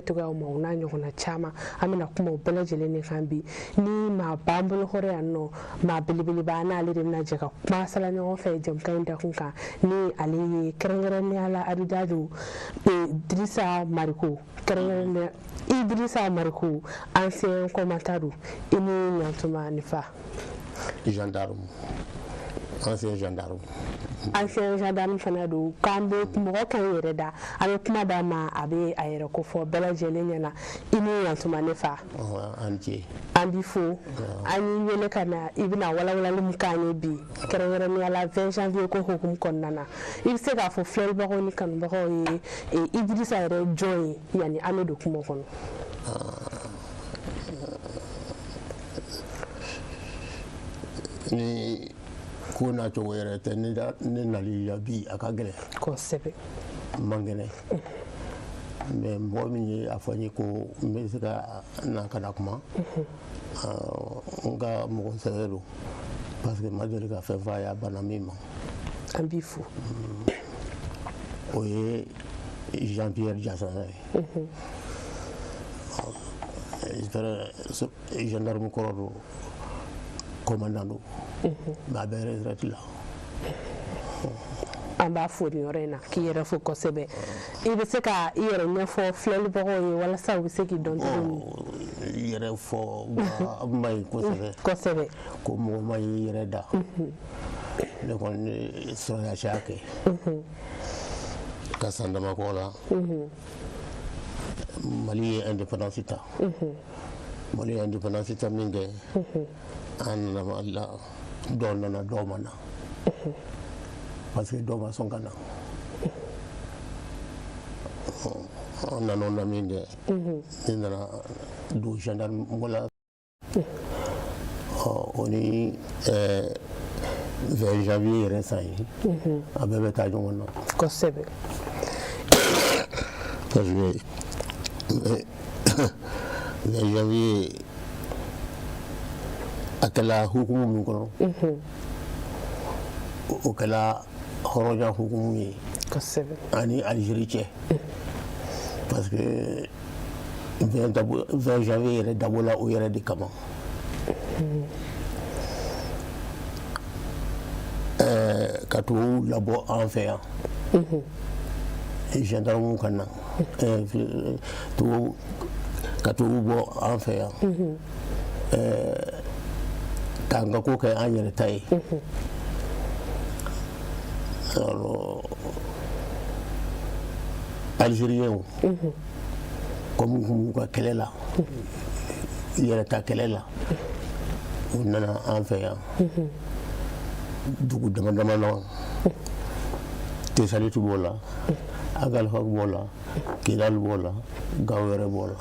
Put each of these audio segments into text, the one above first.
kɛcogoyaw ma o n'a ɲɔgɔnna caman an bɛna kuma o bɛɛ lajɛlen de kan bi ni maa b'an bolo hɔrɔn yan nɔ maa belebeleba n'ale de bɛna jɛ ka kuma sala ɲɔgɔn fɛ jamukan in dakun kan ni ale ye kɛrɛnkɛrɛnnenya la Abidjan Dirisa Mariku kɛrɛnkɛrɛnnenya Idrissa Mariku ancien combattant i ni ɲantuma ni fa gendarme ancien gendarme fana don k'an bɛ mɔgɔ kan yɛrɛ da a bɛ kuma d'a ma a bɛ a yɛrɛ ko fɔ bɛɛ lajɛlen ɲɛna i ni ɲantuma ne fa an b'i fo an y'i wele ka na i bɛna walawalali min k'an ye bi kɛrɛnkɛrɛnnenya la 20 janvier ko hukumu kɔnɔna na i bɛ se k'a fɔ filɛlibagaw ni kanubagaw ye Idrissa yɛrɛ jɔn ye yanni an bɛ don kuma kɔnɔ. Ni ko n'a cogo yɛrɛ tɛ ne nali la bi a ka gɛlɛn kosɛbɛ man gɛlɛn mais mɔgɔ min ye a fɔ n ye ko n bɛ se ka na ka na kuma n ka mɔgɔ sɛbɛ don parce que ma deli ka fɛn fɔ a ye a banna min ma an b'i fo o ye Jean-Pierre Diassana ye gendarme kɔrɔ don commandant don mais a bɛ retraite la an b'a fo nin yɔrɔ in na k'i yɛrɛ fo kosɛbɛ i bɛ se ka i yɛrɛ ɲɛfɔ filɛlibagaw ye walasa u bɛ se k'i dɔn cogo min yɛrɛ fɔ ma ɲi kosɛbɛ ko mɔgɔ ma y'i yɛrɛ da ne kɔni sɔrɔyasiya kɛ ka san dama kɔ la Mali ye indépendance ta Mali ye indépendance ta min kɛ an nana la dɔw nana dɔw ma na parce que dɔw ma sɔn ka na an nana o na min kɛ ne nana don gendarme la o ni 20 janvier yɛrɛ san ye a bɛɛ bɛ taa ɲɔgɔn na kosɛbɛ parce que 20 janvier a kɛla hukumu min kɔnɔ o kɛla hɔrɔnya hukumu ye ani Algérie cɛ parce que 20 janvier yɛrɛ dabɔla o yɛrɛ de kama ka tubabu labɔ an fɛ yan gendarme ka na ka tubabu bɔ an fɛ yan k'an ka ko kɛ an yɛrɛ ta ye Algériens comme u ka kɛlɛ la yɛrɛ ta kɛlɛ la u nana an fɛ yan dugu dama dama na Tesalitu b'o la Agalfak b'o la Kidal b'o la Gawo yɛrɛ b'o la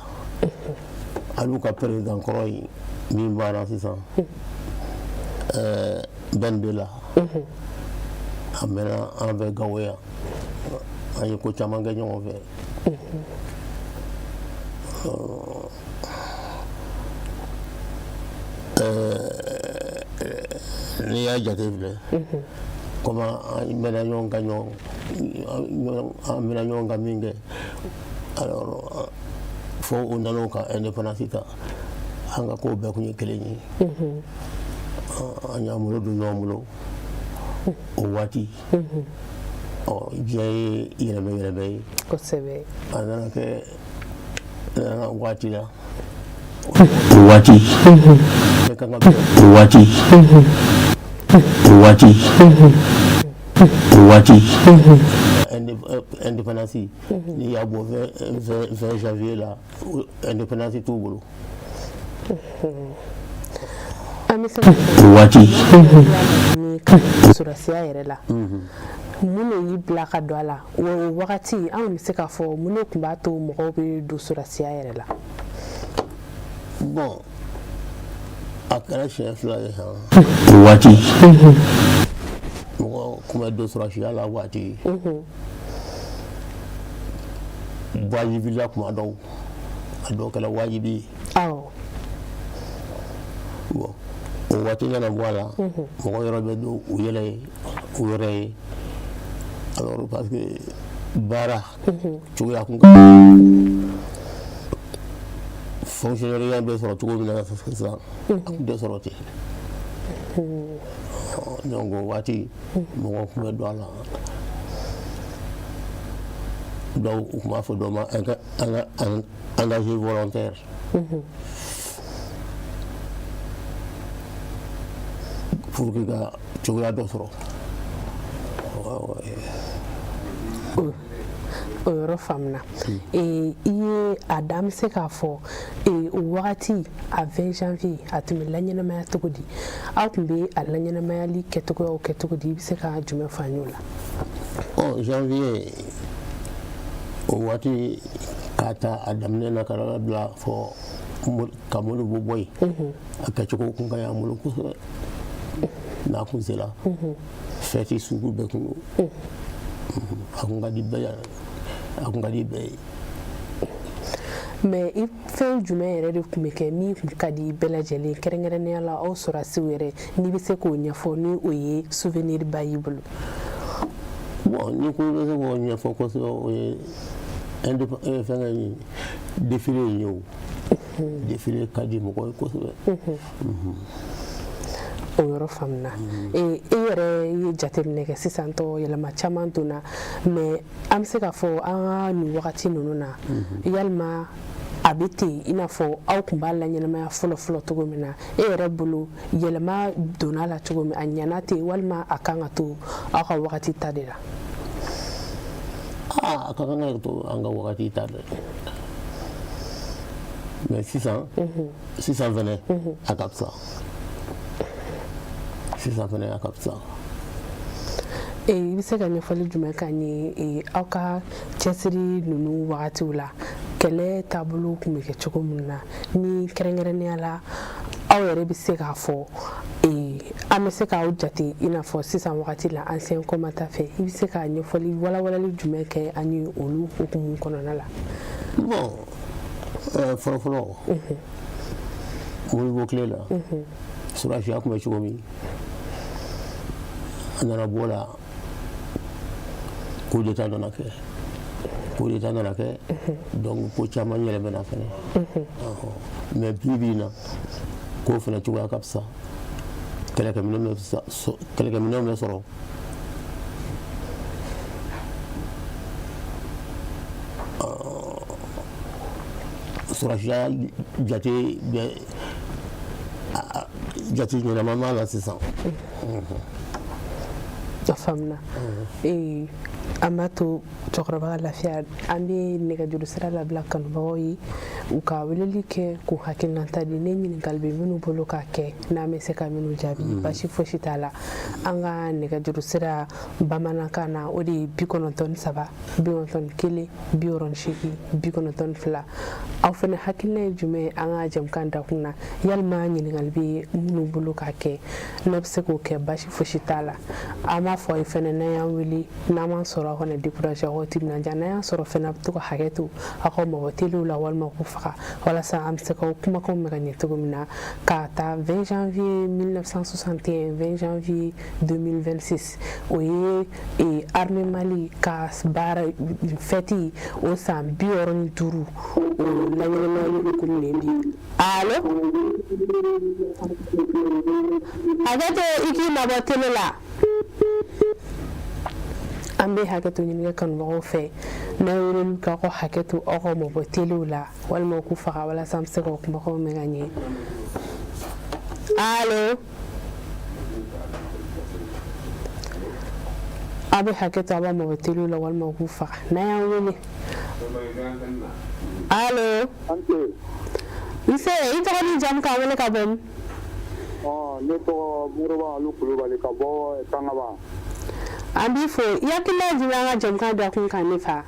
al'u ka président kɔrɔ ye min banna sisan Ben Bella a mɛnna an fɛ Gawo yan an ye ko caman kɛ ɲɔgɔn fɛ n'i y'a jate filɛ comme an mɛnna ɲɔgɔn kan min kɛ alors fo u nan'o ka indépendance ta an ka ko bɛɛ kun ye kelen ye an y'an bolo don ɲɔgɔn bolo o waati diɲɛ ye yɛlɛmɛ ye kosɛbɛ a nana kɛ waati la o waati ne kan ka bɛn o waati indépendance n'i y'a bɔ 20 janvier la indépendance t'u bolo an bɛ se ka waati ni sɔrɔsiya yɛrɛ la mun de y'i bila ka don a la o wagati anw bɛ se k'a fɔ mun de tun b'a to mɔgɔw bɛ don sɔrɔsiya yɛrɛ la bon a kɛra siɲɛ fila ye han o waati mɔgɔ kun bɛ don sɔrɔsiya la waati wajibi la kuma dɔw a dɔw kɛra wajibi ye bon o waati nana bɔ a la mɔgɔ yɔrɔ bɛ don u yɛrɛ ye alors parce que baara cogoya kun fonctionnaire bɛ sɔrɔ cogo min na sisan dɔ sɔrɔ ten donc o waati mɔgɔ tun bɛ don a la dɔw u tun b'a fɔ dɔ ma an ka engagé volontaire pour que ka cogoya dɔ sɔrɔ o yɔrɔ faamuna i ye a da an bɛ se k'a fɔ o wagati a 20 janvier a tun bɛ laɲɛnamaya cogo di aw tun bɛ a laɲɛnamayali kɛcogoyaw kɛ cogo di i bɛ se ka jumɛn fɔ an y'o la janvier o waati k'a ta a daminɛ na ka na bila fɔ ka Modibo bɔ yen a kɛcogo kun ka ɲi an bolo kosɛbɛ n'a kun sera fɛti sugu bɛɛ kun don a kun ka di bɛɛ ye mais i fɛn jumɛn yɛrɛ de tun bɛ kɛ min kun ka di bɛɛ lajɛlen kɛrɛnkɛrɛnnenya la aw sɔrɔsiw yɛrɛ n'i bɛ se k'o ɲɛfɔ ni o ye souvenir ba y'i bolo bon ni ko bɛ se k'o ɲɛfɔ kosɛbɛ o ye fɛnkɛ ye défilé in ye o défilé ka di mɔgɔ ye kosɛbɛ o yɔrɔ faamuna e yɛrɛ ye jateminɛ kɛ sisan tɔ yɛlɛma caman donna mais an bɛ se k'a fɔ an ka nin wagati ninnu na yalima a bɛ ten i n'a fɔ aw tun b'a laɲɛnamaya fɔlɔ cogo min na e yɛrɛ bolo yɛlɛma donna la cogo min a ɲana ten walima a kan ka to aw ka wagati ta de la a ka kan ka to an ka wagati ta de mais sisan fɛnɛ a ka fisa sisan fɛnɛ a ka fisa i bɛ se ka ɲɛfɔli jumɛn k'an ye aw ka cɛsiri ninnu wagatiw la kɛlɛ taabolo tun bɛ kɛ cogo min na ni kɛrɛnkɛrɛnnenya la aw yɛrɛ bɛ se k'a fɔ an bɛ se k'aw jate i n'a fɔ sisan wagati la ancien combattant fɛ i bɛ se ka ɲɛfɔli walawalali jumɛn kɛ an ye olu hukumu kɔnɔna la bon fɔlɔfɔlɔ Modibo tile la surasiya tun bɛ cogo min a nana bɔ la coup d'état nana kɛ donc ko caman yɛlɛmɛna fɛnɛ mais bi bi in na k'o fɛnɛ cogoya ka fisa kɛlɛkɛminɛw bɛ sɔrɔ surasiya jate ɲɛnama b'a la sisan a faamuna an b'a to cɛkɔrɔba ka lafiya an bɛ nɛgɛjuru sira labila kanubagaw ye u ka weleli kɛ k'u hakilinata di ne ɲininkali bɛ minnu bolo k'a kɛ n'an bɛ se ka minnu jaabi basi fosi t'a la an ka nɛgɛjuru sira bamanankan na o de ye 93 91 68 92 aw fana hakilina ye jumɛn ye an ka jɛmukan dakun na yalima ɲininkali bɛ minnu bolo k'a kɛ n'a bɛ se k'o kɛ basi fosi t'a la an b'a fɔ a ye fana n'an y'an wele n'an m'an sɔrɔ aw kana décourager aw timinanja n'an y'an sɔrɔ fana a bɛ to ka hakɛ to aw ka mɔgɔ teliw la walima k'u faga walasa an bɛ se ka kumakanw bɛ ka ɲɛ cogo min na k'a ta 20 janvier 1961 20 janvier 2026 o ye armée Mali ka baara fɛti o san 65 o laɲɛnamaya hukumu de bi allo hakɛ to i k'i mabɔ tele la an bɛ hakɛ to ɲini kanubagaw fɛ n'a ye weleli kɛ aw ka hakɛ to aw ka mabɔ telew la walima k'u faga walasa an bɛ se ka kumakanw mɛn ka ɲɛ allo aw bɛ hakɛ to aw b'a mabɔ telew la walima k'u faga n'a y'an wele allo nse i tɔgɔ ni jamu k'an wele ka bɔ min ne tɔgɔ Moriba Alu Kulubali ka bɔ Tangaba an b'i fo i hakilina jumɛn an ka jɛmukan dakun kan ne fa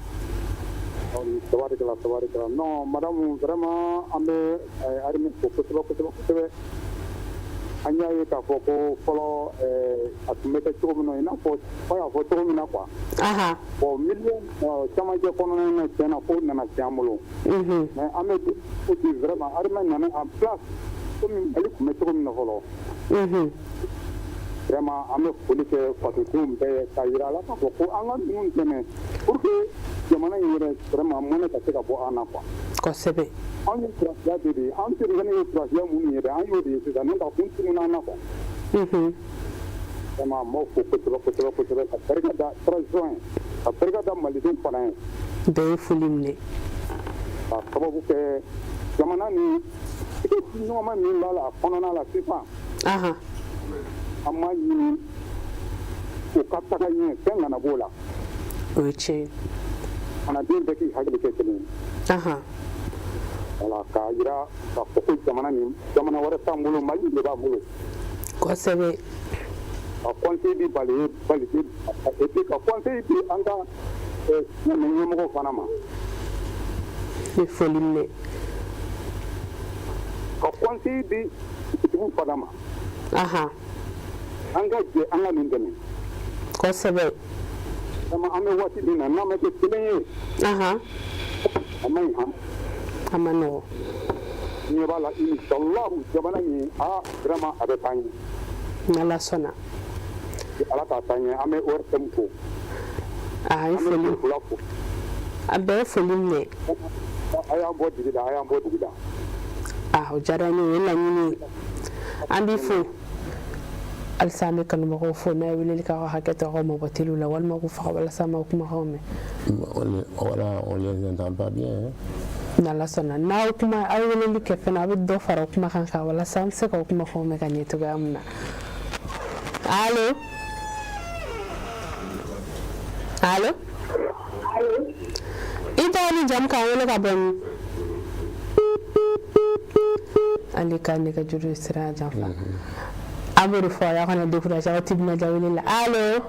tabarikala non madame vraiment an bɛ armée fo kosɛbɛ an y'a ye k'a fɔ ko fɔlɔ a tun bɛ kɛ cogo min na i n'a fɔ fa y'a fɔ cogo min na quoi bon million camancɛ kɔnɔna na tiɲɛna ko nana tiɲɛ an bolo mais an bɛ di vraiment armée nana en place komi Mali tun bɛ cogo min na fɔlɔ vraiment an bɛ foli kɛ fasodenw bɛɛ ye k'a jira a la k'a fɔ ko an ka ninnu dɛmɛ pour que jamana in yɛrɛ vraiment mɔnɛ ka se ka bɔ an na quoi kosebe an ye surasiya de an terikɛni ye surasiya minnu ye dɛ an y'o de ye sisan n'o ka kun tunun'an na quoi vraiment n b'aw fo kosɛbɛ ka barika da transition ye ka barika da malidenw fana ye bɛɛ ye foli minɛ ka sababu kɛ jamana ni ɲɔgɔnma min b'a la a kɔnɔna la sisan an m'a ɲini u ka taga ɲɛ fɛn kana b'o la o ye tiɲɛ ye jamanaden bɛɛ k'i hakili kɛ kelen ye voilà k'a jira k'a fɔ ko jamana wɛrɛ t'an bolo Mali de b'an bolo kosɛbɛ ka conseil di bali et puis ka conseil di an ka ɲɛmɔgɔw fana ma ne foli minɛ ka conseil di dugutigiw fana ma an ka jɛ an ka nin dɛmɛ kosɛbɛ vraiment an bɛ waati min na n'an ma kɛ kelen ye a man ɲi a ma nɔgɔ ɲɛ b'a la inshallahu jamana in vraiment a bɛ taa ɲɛ n'Ala sɔnna ala k'a taa ɲɛ an bɛ ORTM fo a ye foli fo a bɛɛ ye foli minɛ a y'an bɔ dugu da o diyara n ye o ye laɲini ye an b'i fo halisa an bɛ kanubagaw fo n'a ye weleli kɛ aw hakɛ to aw ka mɔgɔ teliw la walima k'u faga walasa an b'aw kumakanw mɛn voilà on les entend pas bien n'Ala sɔnna n'aw ye weleli kɛ fɛnɛ a bɛ dɔ fara o kumakan kan walasa an bɛ se k'aw kumakanw mɛn ka ɲɛ cogoya min na allo i tɔgɔ ni jamu k'an wele ka bɔ min ale ka nɛgɛjuru sira janfa an b'o de fɔ aw kana décourager aw timinadiya wele la allo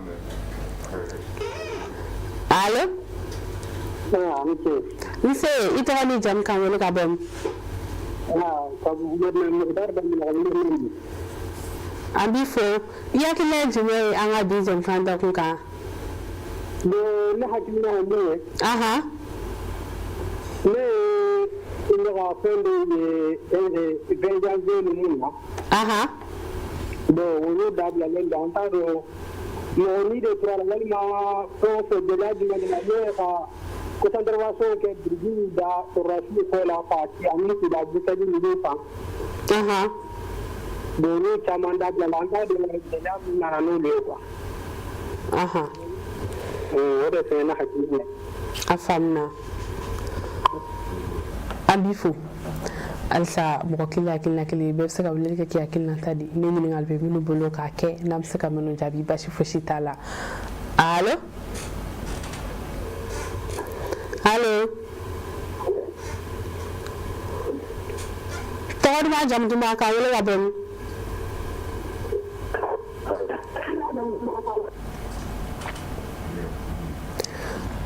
nse i tɔgɔ ni jamu k'an wele ka bɔ min an b'i fo i hakilina ye jumɛn ye an ka bi jɛmukan dakun kan ne hakilina ye mun ye ne ye ka fɛn dɔw ye 20 janvier ninnu na bon olu dabilalen don an t'a dɔn mɔgɔ ni de tora la walima fɛn o fɛn gɛlɛya jumɛn de la ne ye ka concentration kɛ biriki da sɔrɔdasiw kɔ la k'a ci ani sida bisɛji ninnu fan bon olu caman dabilala an t'a dɔn gɛlɛya min nana n'olu ye quoi o de fɛn ne hakilina ye a faamuna an b'i fo halisa mɔgɔ kelen hakilina kelen bɛɛ bɛ se ka weleli kɛ k'i hakilinata di ne ɲininkali bɛ minnu bolo k'a kɛ n'an bɛ se ka minnu jaabi basi fosi t'a la allo tɔgɔ duman jamu duman k'an wele ka bɔ min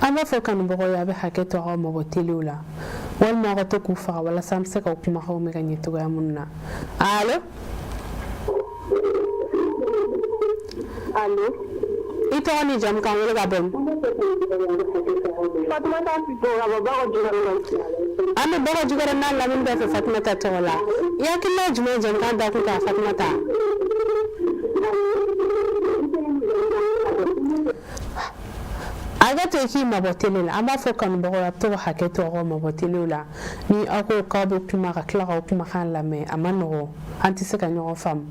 an b'a fɔ kanubagaw ye a bɛ hakɛ to aw ka mɔgɔ teliw la walima aw ka to k'u faga walasa an bɛ se k'aw kumakanw mɛn ka ɲɛ cogoya minnu na allo i tɔgɔ ni jamu k'an wele ka bɔ min an bɛ Bakɔ Jikɔrɔni n'a lamini bɛɛ fɛ Fatumata tɔgɔ la i hakilina ye jumɛn ye jɛmukan dakun kan Fatumata a ka to i k'i mabɔ tele la an b'a fɔ kanubagaw ye a bɛ to ka hakɛ to aw ka mabɔ telew la ni aw ko k'aw bɛ kuma ka tila k'aw kumakan lamɛn a ma nɔgɔn an tɛ se ka ɲɔgɔn faamu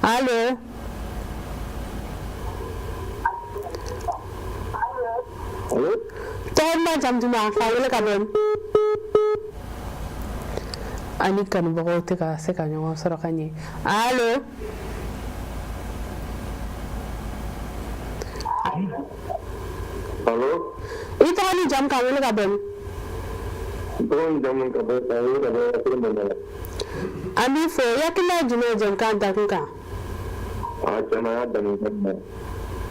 allo tɔgɔ duman jamu duman k'an wele ka bɔ min ani kanubagaw tɛ ka se ka ɲɔgɔn sɔrɔ ka ɲɛ allo i tɔgɔ ni jamu k'an wele ka bɔ min an b'i fo i hakilina ye jumɛn ye jɛmukan dakun kan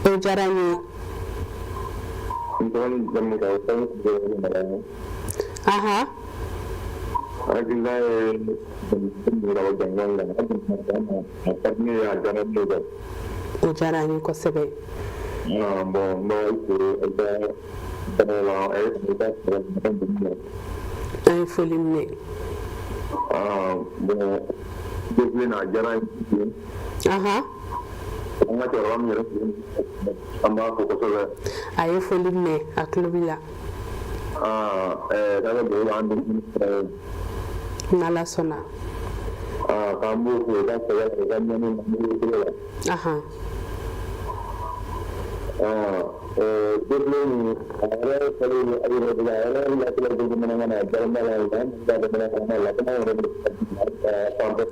o diyara n ye o diyara n ye kosɛbɛ an ye foli minɛ a ye foli minɛ a tulo b'i la daga bolo andi nala sona kambu ko da ko ya ga nyani mu aha Dibling ada kali ni ada berjalan lagi lagi mana jalan jalan dan ada mana lagi ada sampai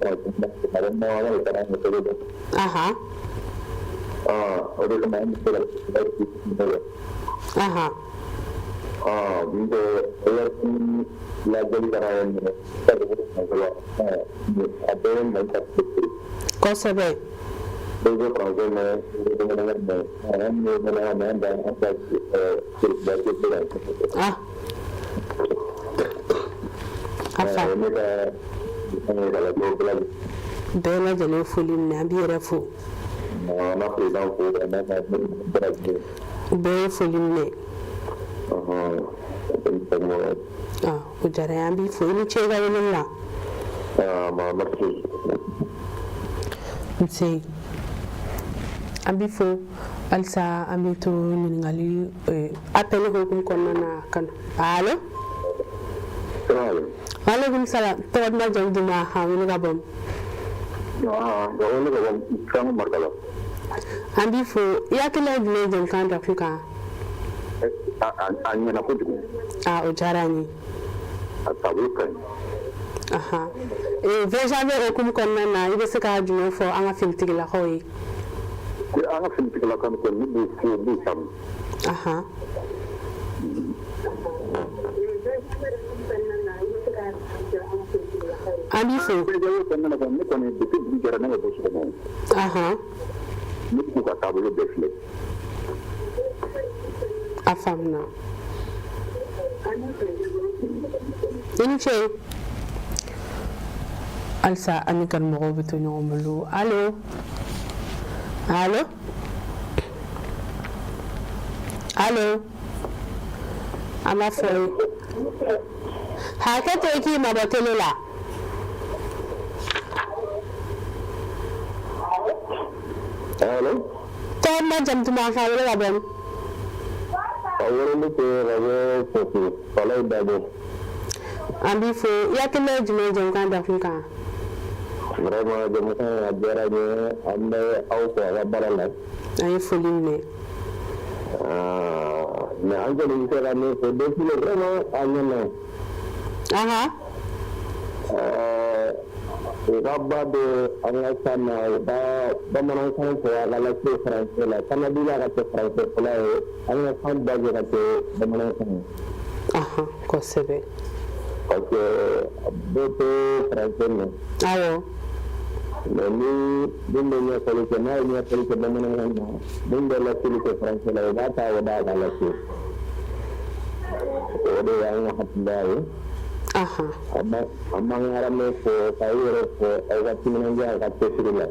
ada mana ada itu aha ada kemarin itu aha itu lagi karawan ada yang macam kau sebab Bagi problem dengan dan apa afa bela jale fulim na biira fu na president ko na be fulim ne o jara ambi fu ni chega wala ma nse ambi fo alsa ambi to ningali appel ko kun konna kan allo alaikum salam to ma jangdi ma ha woni gabon woni gabon kan markala ambi fo yakila dile jam kan da fuka anya na kudu o jarani tabukan aha veja be ko kun konna na ibe saka juno fo anga filtigi la hoyi ana finti la kan ko ni bu sam aha ami fo aha ni ku ka tabulo defle afamna inche alsa amikan mo beto nyomulu allo allo allo ama foi hakete ki mabotelela allo to ma jam tuma fa wala ban awore ni ko rawe ko falay dabo ambi fo yakile jume jam kan da funka vraiment je me sens admiré ande au ko la barala ay foline ne mais encore une fois mais c'est depuis le vraiment agna aha rabba de anga sana ba manan kan ko ala la ke français la kana dila ka te français la anga kan ba ga te ba manan kan aha ko sebe parce que bote français ne ayo ni dinde ne ko ke na ni ko ke ba manan kan dinde la ke français la ba ta wa da la ke o de anga hatla aha amma ngarame ko tayere ko ay timina ndia ka tesirila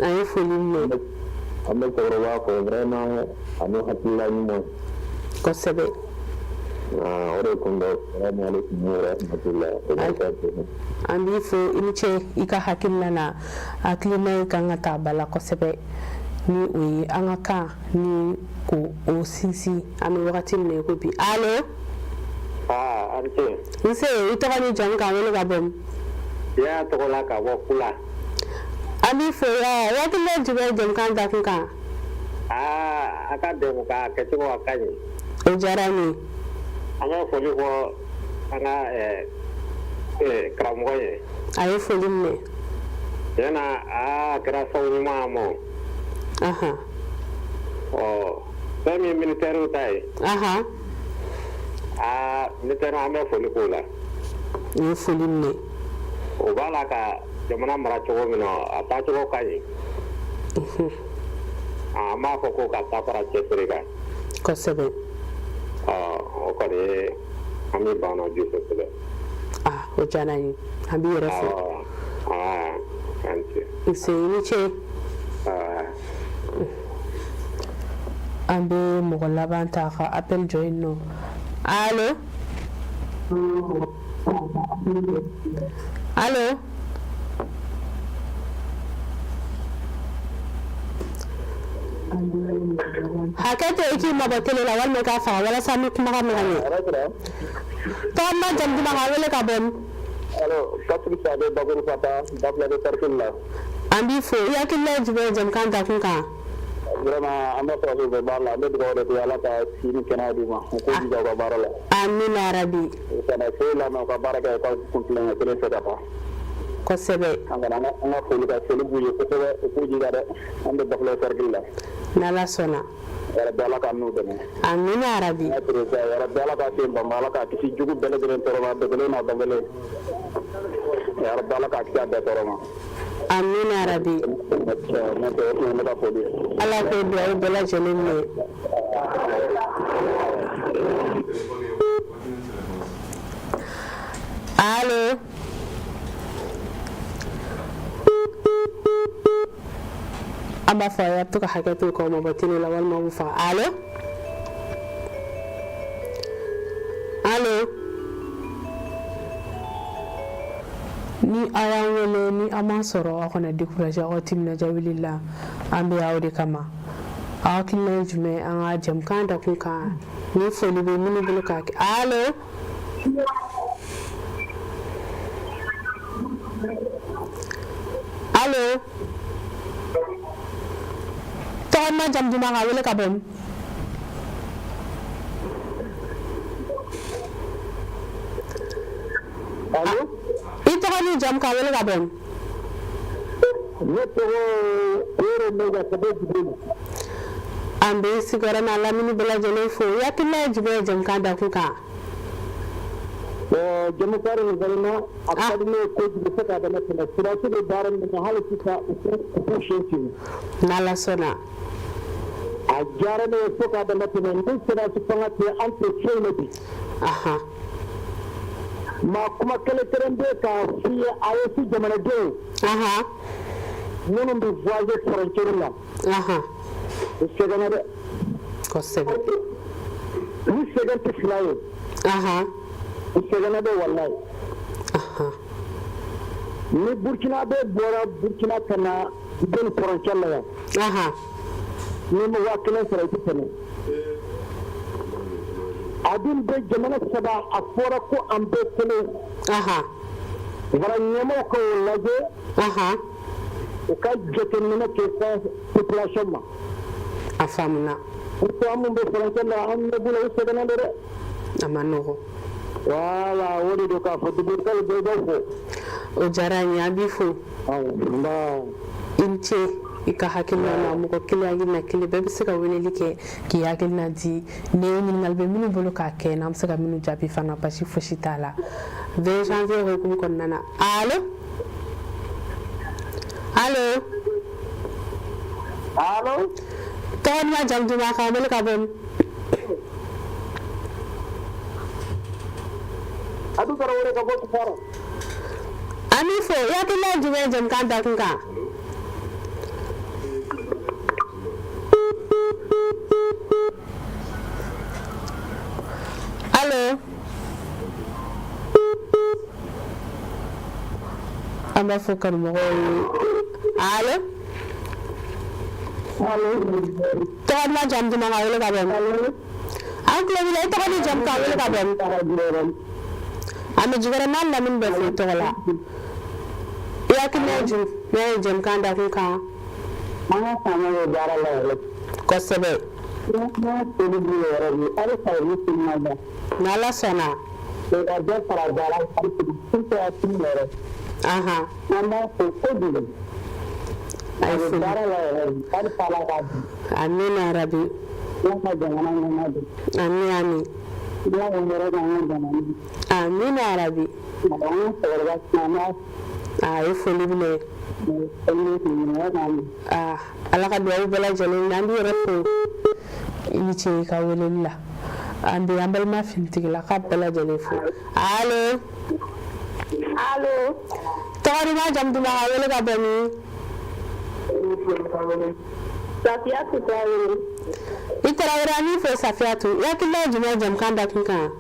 ay foline ne amma ko rawa ko vraiment anu hatla ni mo ko sebe ore kundo assalamu alaikum wa rahmatullahi wa barakatuh ambi fo iniche ika hakilla na aklima kanga tabala ko sebe ni oyi anga ka ni ko o sisi ami wakati ne ko bi allo arte nse itoka ni janga wele gabon ya to la ka wo kula ami fo ya yakile jibe jam kan da funka aka de ko ka ke to akani o jarani anga fo ni ko anga kramoye ay foline ne yana kra sauni mamo aha semi militaire tai aha militaire ame foli ko la ni foline ne o bala ka jamana mara cogo min a ta cogo ka ɲi ma fɔ ko ka ta fara cɛsiri kan kosɛbɛ o kɔni ye an bɛ banna bi kosɛbɛ o diyara n ye an b'i yɛrɛ fo an ce nse i ni ce an bɛ mɔgɔ laban ta ka appel jɔ yen nɔ allo allo hakete iki mabatele la wal meka fa wala sami kuma ka ngani to ma jam duma ha wala ka bon alors kapri sa de bagul fata dabla de tarkilla andi fo ya killa jibe jam kan ta kun ka vraiment amba ko be balla de do de yalla ka sini kenadi ma ko ji ga barala amin arabi sana sela no ka baraka ka kuntulen ko le fata ko sebe angana nga ko li ka selu buye ko sebe ko ji ga de ande dabla tarkilla nala sona yara bala ka nu deme amin arabi yara bala ka temba mala ka kisi jugu bele de toroma de bele na dangale yara bala ka kya de toroma amin arabi ala ko do bela jelim ne allo aba fa ya to ka hakatu ko mo batini la wal mo fa allo allo ni ayan wele ni ama soro akona décourager o timna jawililla ambe awde kama akina jume an jam kan da kuka ni foli be mini buluka allo allo ma jam duma ga wele ka bom allo ito ko ni jam ka wele ka bom neto ero mega sabe jibril ambe sigara na la mini bela jele fo ya kila jibe jam ka da kuka jamu kare ni galina akadne ko jibe saka da mata sira su da daran da halaki ta ku shinki na la sona a gyara ne suka da mutumin duk suna su fanga ce an ce ne bi aha ma kuma kalatiran da ka fi a wasu jama'a da aha nun da voice frontier la aha ce gana da ko sebe ni ce ganta filaye aha ce gana da wallahi aha ni burkina da bora burkina kana don frontier la aha ni mu wakilan sarauta ne abin da jama'a saba a fora ko an bai kule aha garan yamo ko laje aha ka jete ni na ke sa population ma afamna ko amun be faransa la an ne bula usta na dere amano wala wodi do ka fo dubu kala do do fo o jaranya bifu ba ince ika hakilna na mu ko kila gina kile be sika wele like ki hakilna di ne min ngalbe minu bolo ka ke nam saka minu jabi fana pashi foshitala 20 janvier ko kum kon nana allo allo allo ton ma jam duma ka mel ka bom adu kara wore ka botu fara ani fo ya kila juwe jam kan da kunka allo amba fukar mo allo allo ton ma jam duma ka wele ka bom ankle wile to ko ni jam ka wele ka bom ame jigara nan la min be fu to la ya ki meju me jam kan da kun ka ana sama yo dara la ko sebe na to ni bi yoro ni ala sa ni tin ma da na la sona to da da para dara ko tin to tin yoro aha anda ko ko di ay fu dara la ala pala ka amin arabi na jangana na na amin amin ya wonere na na amin arabi na na na na ay fu libne ah ala ka duwa bela jalen nandi refu ini ce ka welilla ande ambal ma finti la ka bela jalen fu allo allo tawari ma jam duma wele ka bani Safiatu Traoré itara ni fo Safiatu ya kila juma jam kan da kinka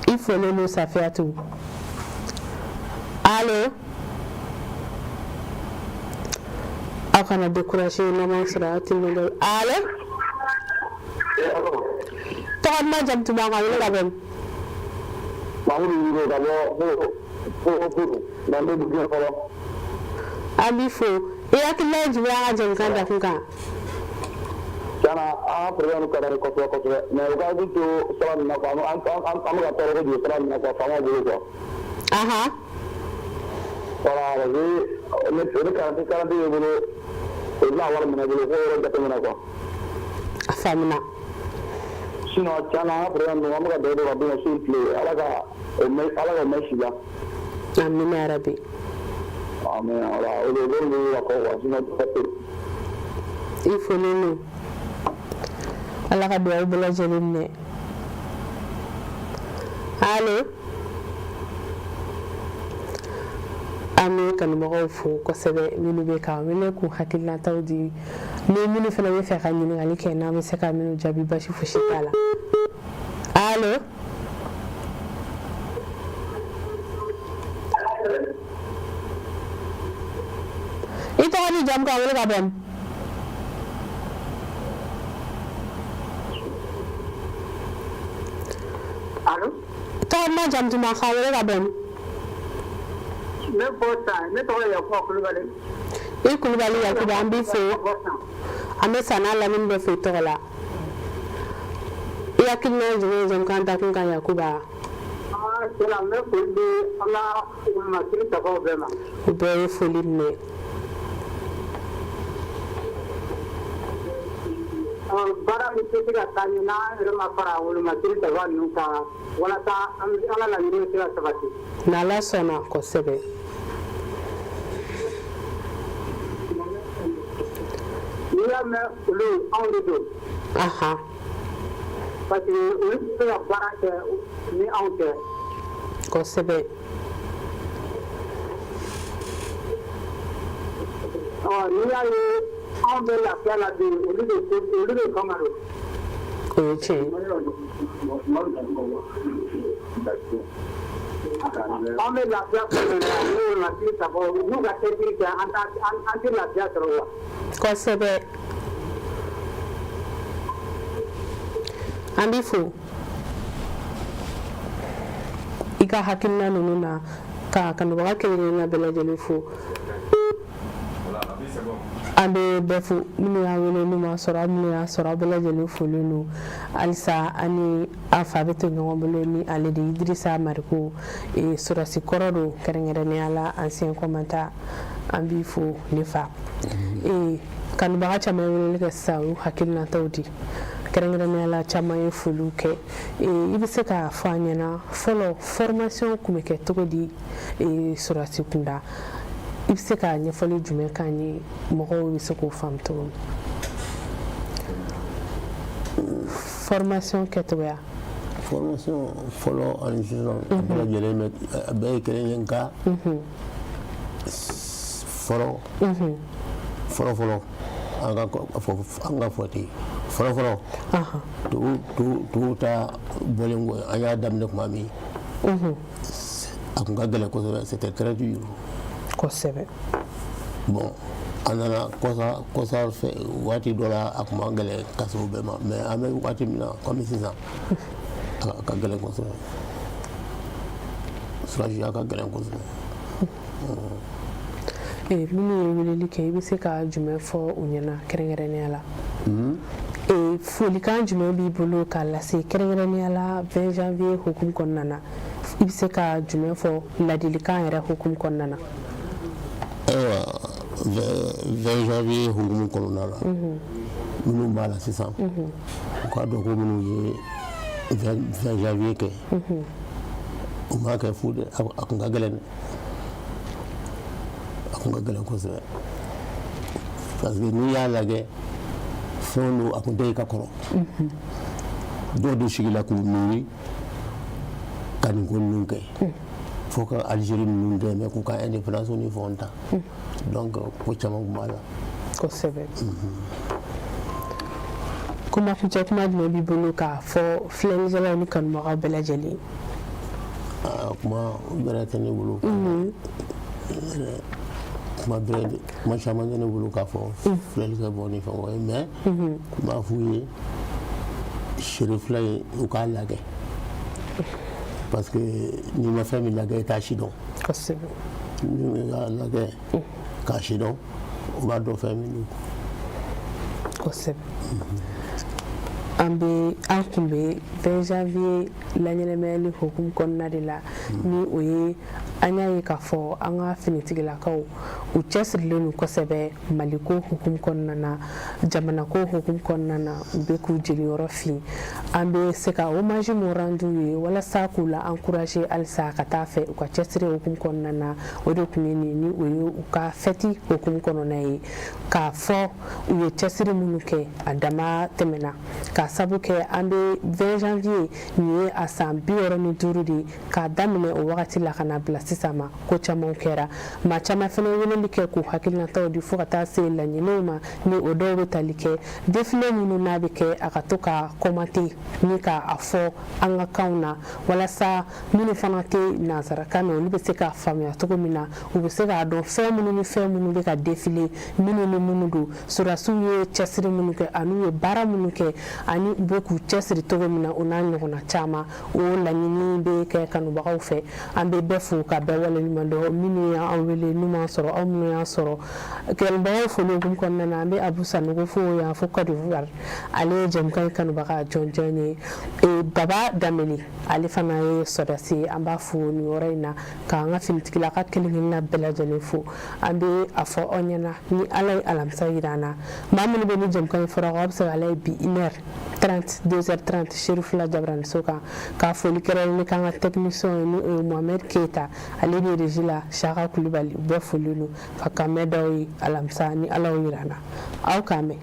il faut le Safiatu allo kana décourager maman sera timbe ale to ma jam tu ba ngale la ben Mamoudou d'abord dans le bien alors abi fo e akila jiwa jam kan da kunka kana a problème ka dare ko mais ga du to salam na ko am ga toro ko salam na ko fama do ko aha wala ne ka de bolo la wala na bolo ko da tamana ko afamna sino kana problème no am ga do do simple alaga meshiga amin ya rabbi amen ala o do ko wa sino to ifo nenu ala ka duwa bela jelin ne allo ami kan mo fo ko sebe minu be ka mele ku hakilla tawdi ne minu fana be fe kan ni ali ke na me se ka minu jabi bashi fo shitala allo ito ni jam ka wala ka ben allo to ma jam tu ma ka wala ka ben ne bota ne to ya ko kulubali e kulubali ya ku ambi fo ame sana la min be fo to la ya kin na jwe jam kan ta kun kan yakuba sila me kulbi ala ma kiri ta ko bema be folim ne bara mi te ga tani na rema para wala ma kiri ta wa nuka wala ta ala la ni sila sabati na la sona ko sebe ya me ulu on do aha parce que ulu se la bara ke ni on ke ko sebe ni ya on de la plana de ulu de kamaro ko che on de la plana de la kiri ta ko nu ga te kiri ka anti la plana ro ko sebe ambi fo ika hakilna nunu na ka kanu ba ke ni na bela jeli fo abe befu minu ya wele ni ma sora minu ya sora bela jeli fo lenu alisa ani alfabeto ngongo belo ni ale de Idrissa Mariko e sura si korodo kerengere ni ala ancien commentaire ambi fo nefa e kanu ba cha me wele ke sa hakilna tawdi kerengere ni ala chama e fuluke e ibise ka fanyana follow formation kumeke togodi e sura si kunda ibise ka nyefali jume kani mogo ibise ko famto formation ketwa formation follow en disant la jele met be kelen ka follow anga foti follow tu ta bolengo anya damne ko mami akunga gele ko c'était très dur ko sebe bon anana kosa fait wati dola akuma gele kaso be ma mais ame wati mina comme ça ka gele ko so ya ka gele ko so mini wili ke ibise ka jume fo unyana kerengere ne ala foli kan jume bi bolo ka la se kerengere ne ala 20 janvier hukum konnana ibise ka jume fo ladili kan era hukum konnana 20 janvier hukum konnana minu bala sisa ko do ko minu ye 20 janvier ke o ma ka fude akunga gelen ko se parce que ni ya lage fonu akunde ka koro do shigila ku nuri kan ko nunke foka Algérie nunde me ku ka indépendance ni fonta donc ko chama mala ko sebe kuma fi jatma de bi buluka fo flen jala ni kan mo abela jali kuma beratani bulu kuma bɛrɛ kuma caman tɛ ne bolo k'a fɔ filɛli kɛ bɔ ni fɛn ye mais n b'a f'u ye seri fila in u k'a lajɛ parce que n'i ma fɛn min lajɛ i t'a si dɔn n'i k'a lajɛ k'a si dɔn u b'a dɔn fɛn min don kosɛbɛ an kun bɛ 20 janvier laɲɛnɛmayɛli hukumu kɔnɔna de la ni o ye an y'a ye k'a fɔ an ka finitigilakaw u cɛsirilen don kosɛbɛ maliko hukumu kɔnɔna na jamanako hukumu kɔnɔna na u bɛ k'u jeliyɔrɔ fin an bɛ se ka hommage min rendu ye walasa k'u la encourager halisa ka taa fɛ u ka cɛsiri hukumu kɔnɔna na o de tun ye nin ni o ye u ka fɛti hukumu kɔnɔna ye k'a fɔ u ye cɛsiri minnu kɛ a dama tɛmɛna k'a sabu kɛ an bɛ 20 janvier nin ye a san 65 de k'a daminɛ o wagati la ka na bila sisan ma ko caman kɛra maa caman fana weleli kɛ k'u hakilinataw di fo ka taa se laɲiniw ma ni o dɔw bɛ tali kɛ défilé minnu n'a bɛ kɛ a ka to ka commenter ni k'a fɔ an ka kanw na walasa minnu fana tɛ nansarakan mɛn olu bɛ se k'a faamuya cogo min na u bɛ se k'a dɔn fɛn minnu ni fɛn minnu bɛ ka défilé minnu ni minnu don sɔrɔdasiw ye cɛsiri minnu kɛ ani u ye baara minnu kɛ ani u bɛ k'u cɛsiri cogo min na o n'a ɲɔgɔnna caman o laɲini bɛ kɛ kanubagaw fɛ an bɛ bɛɛ fo ka bɛɛ waleɲuman dɔn minnu y'an wele n'u m'an sɔrɔ aw minnu y'an sɔrɔ kɛlɛbagaw foli hukumu kɔnɔna na an bɛ Abu Sanogo fo yan fo Côte d'Ivoire ale ye jɛmukan in kanubaga jɔnjɔn ye Baba Dameli ale fana ye sɔrɔdasi ye an b'a fo nin yɔrɔ in na k'an ka finitigilaka kelen-kelenna bɛɛ lajɛlen fo an bɛ a fɔ aw ɲɛna ni Ala ye alamisa jira an na maa minnu bɛ ni jɛmukan in fɔra aw bɛ se k'ale ye bi 1h30 2h30 Serifula Jabaraniso kan k'a foli kɛrɛnkɛrɛnnen k'an ka technicien ye ni o ye Mohamed Keita ale de régie la Saka Kulibali u bɛɛ foli don ka kan mɛn d'aw ye alamisa ni Ala y'o jira an na aw k'an mɛn